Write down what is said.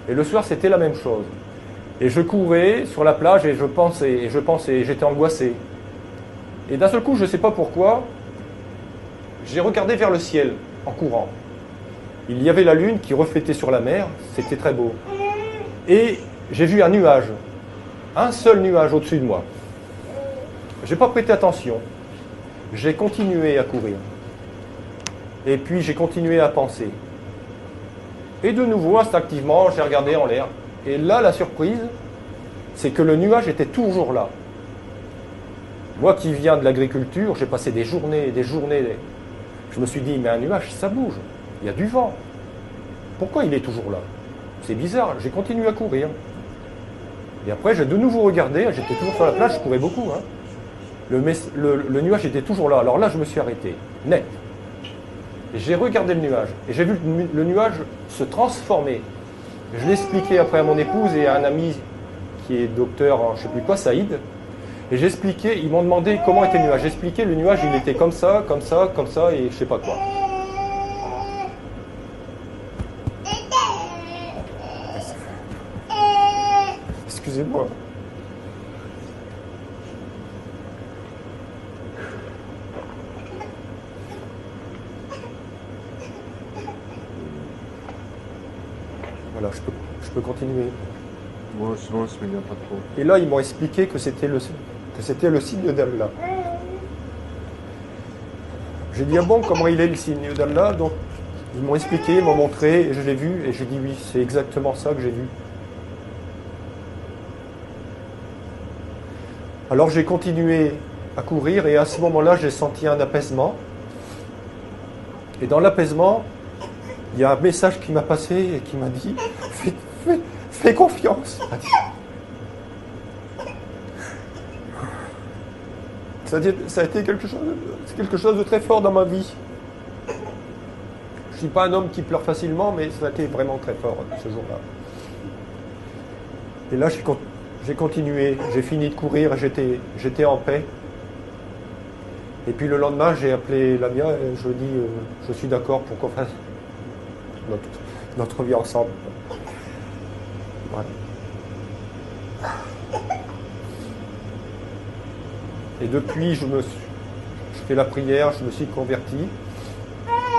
Et le soir, c'était la même chose. Et je courais sur la plage et je pensais, j'étais angoissé. Et d'un seul coup, je ne sais pas pourquoi, j'ai regardé vers le ciel en courant. Il y avait la lune qui reflétait sur la mer, c'était très beau. Et j'ai vu un nuage, un seul nuage au-dessus de moi. Je n'ai pas prêté attention. J'ai continué à courir. Et puis j'ai continué à penser. Et de nouveau, instinctivement, j'ai regardé en l'air. Et là, la surprise, c'est que le nuage était toujours là. Moi qui viens de l'agriculture, j'ai passé des journées et des journées. Je me suis dit, mais un nuage, ça bouge. Il y a du vent. Pourquoi il est toujours là? C'est bizarre. J'ai continué à courir. Et après, j'ai de nouveau regardé. J'étais toujours sur la plage, je courais beaucoup. Hein. Le nuage était toujours là. Alors là, je me suis arrêté. Net. Et j'ai regardé le nuage. Et j'ai vu le nuage se transformer. Je l'ai expliqué après à mon épouse et à un ami qui est docteur, je ne sais plus quoi, Saïd. Et j'expliquais, ils m'ont demandé comment était le nuage. J'expliquais, le nuage, il était comme ça, comme ça, comme ça, et je sais pas quoi. Excusez-moi. Voilà, je peux continuer. Moi, sinon, je me viens pas trop. Et là, ils m'ont expliqué que c'était le signe d'Allah. J'ai dit, ah bon, comment il est le signe d'Allah? Donc, ils m'ont expliqué, ils m'ont montré, et je l'ai vu, et j'ai dit, oui, c'est exactement ça que j'ai vu. Alors, j'ai continué à courir, et à ce moment-là, j'ai senti un apaisement. Et dans l'apaisement, il y a un message qui m'a passé et qui m'a dit, fais confiance. Ça a été quelque chose de très fort dans ma vie. Je ne suis pas un homme qui pleure facilement, mais ça a été vraiment très fort ce jour-là. Et là, j'ai continué, j'ai fini de courir, j'étais en paix. Et puis le lendemain, j'ai appelé Lamia et je lui ai dit, je suis d'accord pour qu'on fasse notre vie ensemble. Voilà. Et depuis, je fais la prière, je me suis converti.